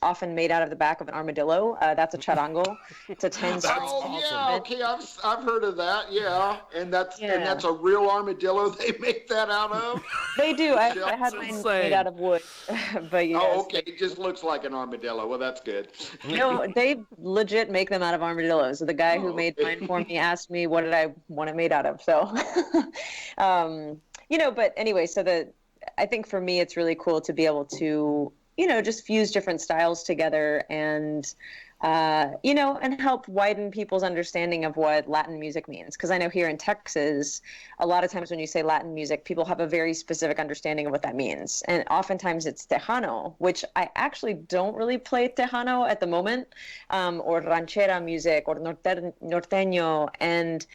often made out of the back of an armadillo. That's a charango. It's a 10-string. Oh yeah, okay, I've heard of that. Yeah, and Yeah. that's a real armadillo they make that out of. They do. I had mine insane. made out of wood, but yes. Oh, okay, it just looks like an armadillo. Well, that's good. No, they legit make them out of armadillos. So the guy who made okay. mine for me asked me what did I want it made out of. So, but anyway, I think for me it's really cool to be able to, just fuse different styles together and, and help widen people's understanding of what Latin music means. Because I know here in Texas, a lot of times when you say Latin music, people have a very specific understanding of what that means. And oftentimes it's Tejano, which I actually don't really play Tejano at the moment, or ranchera music, or norteño. And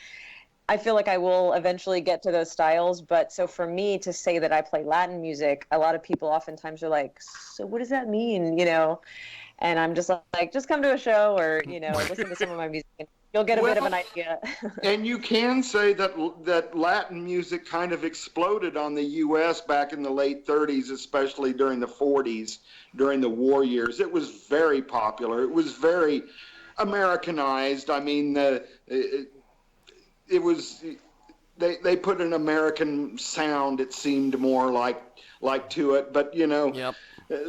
I feel like I will eventually get to those styles. But so for me to say that I play Latin music, a lot of people oftentimes are like, so what does that mean? And I'm just like, just come to a show or, listen to some of my music and you'll get a bit of an idea. And you can say that Latin music kind of exploded on the U.S. back in the late 30s, especially during the 40s, during the war years. It was very popular. It was very Americanized. I mean, it was, they put an American sound, it seemed more like to it. But, Yep.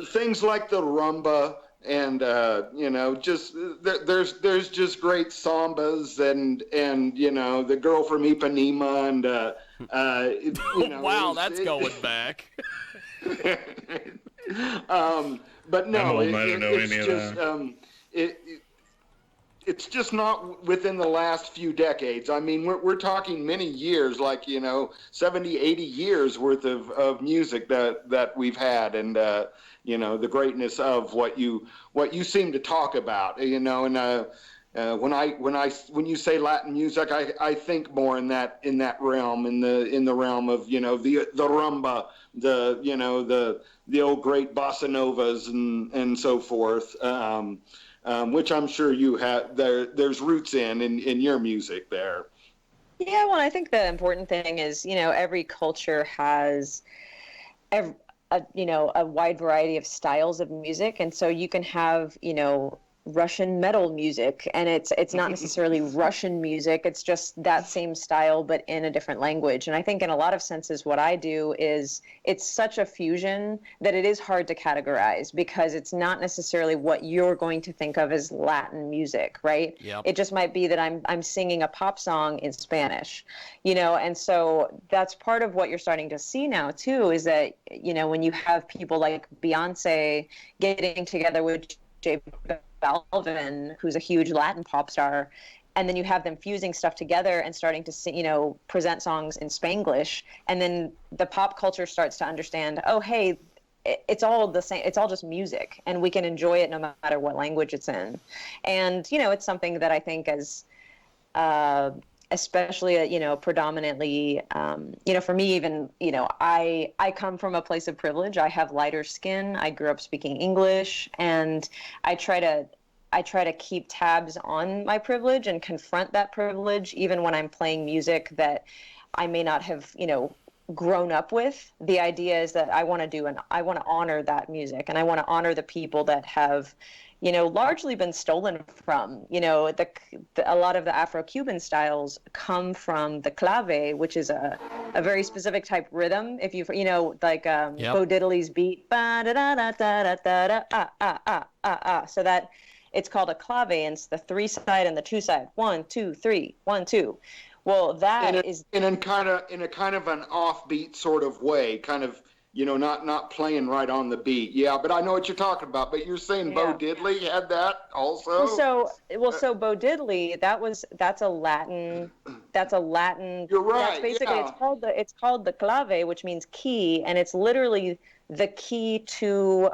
Things like the rumba, and just there's just great sambas and the girl from Ipanema and Wow, that's going back. But no, I don't know any of that. It's just not within the last few decades. I mean, we're talking many years, like 70, 80 years worth of music that we've had, and the greatness of what you seem to talk about, and when you say Latin music, I think more in that realm, in the realm of the rumba, the old great bossa novas and so forth, which I'm sure you have there's roots in your music there. Yeah, well, I think the important thing is every culture has a wide variety of styles of music, and so you can have Russian metal music, and it's not necessarily Russian music, it's just that same style but in a different language. And I think in a lot of senses what I do is it's such a fusion that it is hard to categorize, because it's not necessarily what you're going to think of as Latin music, right? Yep. It just might be that I'm singing a pop song in Spanish, and so that's part of what you're starting to see now too, is that when you have people like Beyonce getting together with J Balvin, who's a huge Latin pop star, and then you have them fusing stuff together and starting to sing, present songs in Spanglish, and then the pop culture starts to understand, oh, hey, it's all the same, it's all just music, and we can enjoy it no matter what language it's in. And it's something that I think as especially predominantly for me, even I come from a place of privilege. I have lighter skin. I grew up speaking English, and I try to keep tabs on my privilege and confront that privilege even when I'm playing music that I may not have grown up with. The idea is that I want to honor that music, and I want to honor the people that have largely been stolen from. A lot of the Afro-Cuban styles come from the clave, which is a very specific type rhythm. If you like Bo Diddley's beat, so that it's called a clave, and it's the 3-side and the 2-side, 1 2 3 1 2. Well, that is in a kind of an offbeat sort of way, kind of. Not playing right on the beat. Yeah, but I know what you're talking about. But you're saying Bo Diddley had that also? So Bo Diddley, that's a Latin. You're right. That's basically it's called the clave, which means key, and it's literally the key to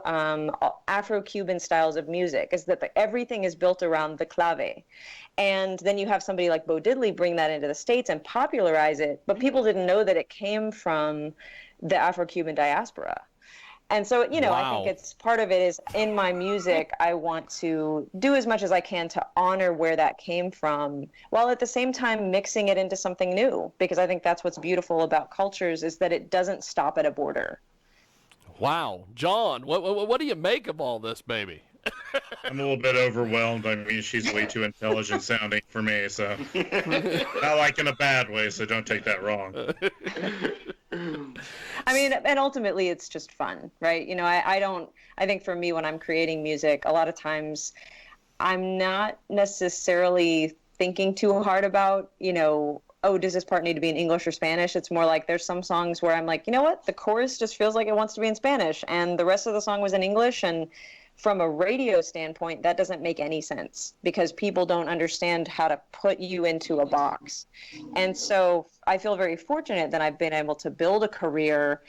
Afro-Cuban styles of music. Is that everything is built around the clave. And then you have somebody like Bo Diddley bring that into the States and popularize it, but people didn't know that it came from the Afro-Cuban diaspora. And so, Wow. I think it's part of it is in my music, I want to do as much as I can to honor where that came from, while at the same time mixing it into something new, because I think that's what's beautiful about cultures, is that it doesn't stop at a border. Wow. John, what do you make of all this, baby? I'm a little bit overwhelmed. I mean, she's way too intelligent sounding for me, so not like in a bad way, so don't take that wrong. I mean, and ultimately it's just fun, right? You know, I think for me, when I'm creating music, a lot of times I'm not necessarily thinking too hard about, you know, oh, does this part need to be in English or Spanish? It's more like there's some songs where I'm like, you know what, the chorus just feels like it wants to be in Spanish, and the rest of the song was in English, and from a radio standpoint, that doesn't make any sense because people don't understand how to put you into a box. And so I feel very fortunate that I've been able to build a career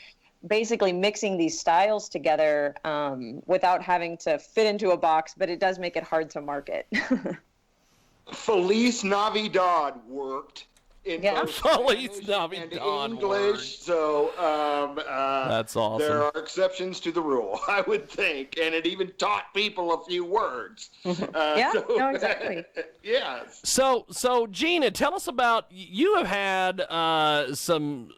basically mixing these styles together without having to fit into a box, but it does make it hard to market. Feliz Navidad worked in both Feliz Spanish Navidad and English, so that's awesome. There are exceptions to the rule, I would think, and it even taught people a few words. No, exactly. Yes. So Gina, tell us about, you have had some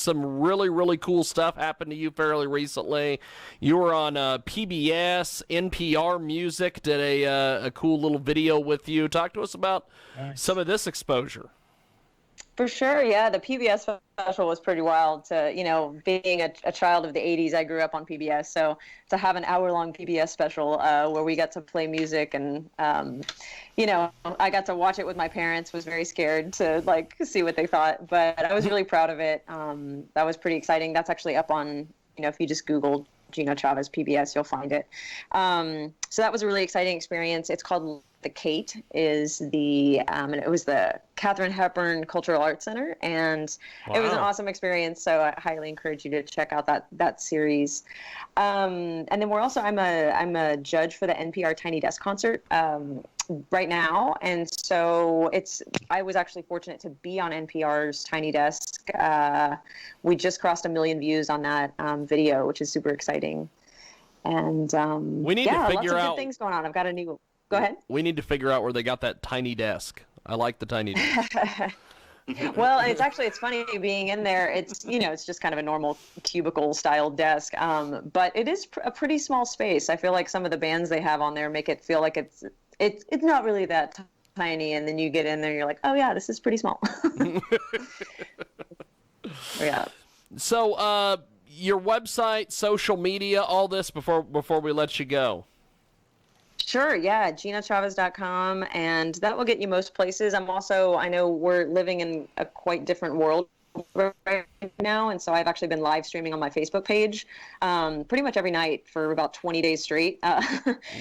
really, really cool stuff happen to you fairly recently. You were on PBS, NPR Music did a cool little video with you. Talk to us about some of this exposure. For sure, yeah. The PBS special was pretty wild. To, you know, being a child of the 80s, I grew up on PBS. So to have an hour-long PBS special where we got to play music and, you know, I got to watch it with my parents, was very scared to, like, see what they thought. But I was really proud of it. That was pretty exciting. That's actually up on, you know, if you just Google Gina Chavez PBS, you'll find it. So that was a really exciting experience. It's called The Kate, and it was the Katharine Hepburn Cultural Arts Center, and It was an awesome experience. So I highly encourage you to check out that series. And then I'm a judge for the NPR Tiny Desk concert right now, and so I was actually fortunate to be on NPR's Tiny Desk. We just crossed 1 million views on that video, which is super exciting. And we need to figure lots of out good things going on. I've got a new. Go ahead. We need to figure out where they got that tiny desk. I like the tiny desk. Well, it's funny being in there. It's just kind of a normal cubicle style desk. But it is a pretty small space. I feel like some of the bands they have on there make it feel like it's not really that tiny. And then you get in there and you're like, oh yeah, this is pretty small. Yeah. So, your website, social media, all this before we let you go. Sure, yeah, GinaChavez.com, and that will get you most places. I know we're living in a quite different world right now, and so I've actually been live streaming on my Facebook page pretty much every night for about 20 days straight.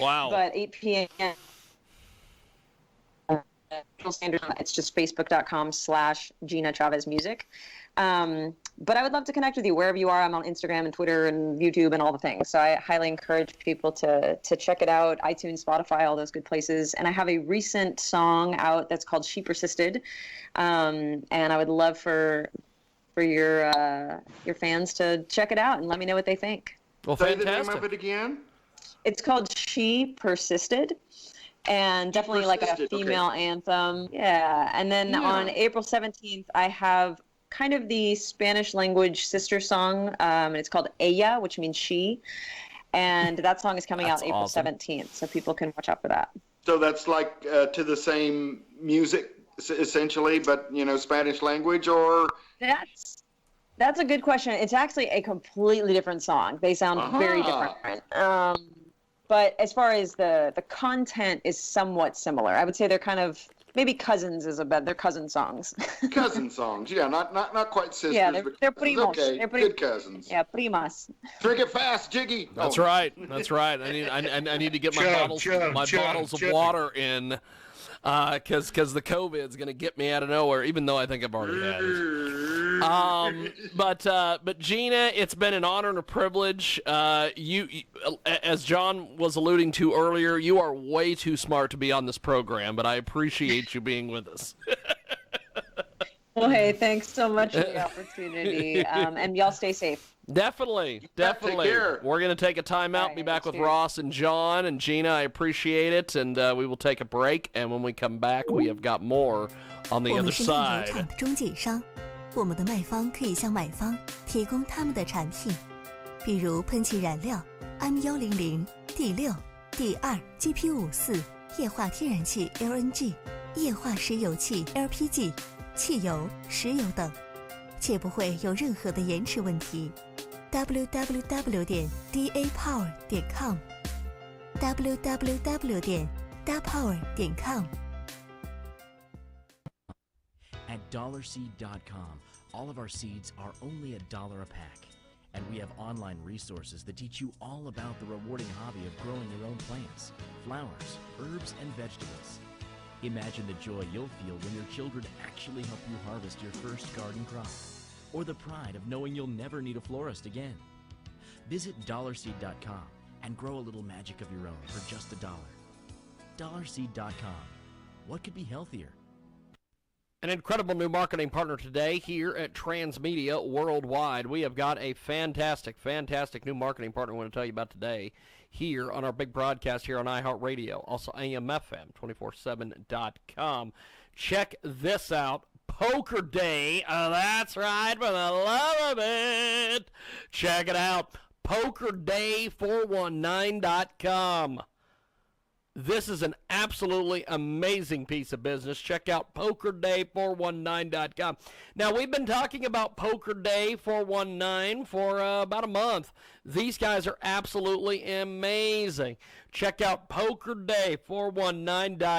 Wow. But 8 p.m. Standard, it's just facebook.com/Gina Chavez Music. But I would love to connect with you wherever you are. I'm on Instagram and Twitter and YouTube and all the things. So I highly encourage people to check it out. iTunes, Spotify, all those good places. And I have a recent song out that's called She Persisted. And I would love for your fans to check it out and let me know what they think. Well, say fantastic. the name of it again. It's called She Persisted. And definitely like a female anthem. Yeah. And then on April 17th, I have kind of the Spanish language sister song. And it's called Ella, which means she. And that song is coming out April 17th. So people can watch out for that. So that's like to the same music essentially, but Spanish language, or? That's a good question. It's actually a completely different song. They sound very different. But as far as the content is somewhat similar. I would say they're kind of, maybe cousins they're cousin songs. Cousin songs, yeah, not quite sisters. Yeah, they're primos. Okay, they're good cousins. Yeah, primas. Drink it fast, Jiggy. That's right. I need to get my bottles of water in, because the COVID's gonna get me out of nowhere. Even though I think I've already had it. But Gina, it's been an honor and a privilege. You, as John was alluding to earlier, you are way too smart to be on this program, but I appreciate you being with us. Well, hey, thanks so much for the opportunity, and y'all stay safe. Definitely. Take care. We're going to take a time out, be back with Ross and John and Gina. I appreciate it, and we will take a break, and when we come back, we have got more on the other side. 中介商，我们的卖方可以向买方提供他们的产品，比如喷气燃料 M100、D6、D2、GP54、液化天然气 LNG、液化石油气 LPG、汽油、石油等，且不会有任何的延迟问题。www.dapower.com www.dapower.com At dollarseed.com, all of our seeds are only $1 a pack. And we have online resources that teach you all about the rewarding hobby of growing your own plants, flowers, herbs, and vegetables. Imagine the joy you'll feel when your children actually help you harvest your first garden crop, or the pride of knowing you'll never need a florist again. Visit dollarseed.com and grow a little magic of your own for just $1. Dollarseed.com. What could be healthier? An incredible new marketing partner today here at Transmedia Worldwide. We have got a fantastic, fantastic new marketing partner I want to tell you about today here on our big broadcast here on iHeartRadio, also AMFM247.com. Check this out. Poker Day. That's right, for the love of it. Check it out. PokerDay419.com. This is an absolutely amazing piece of business. Check out PokerDay419.com. Now, we've been talking about Poker Day 419 for about a month. These guys are absolutely amazing. Check out PokerDay419.com.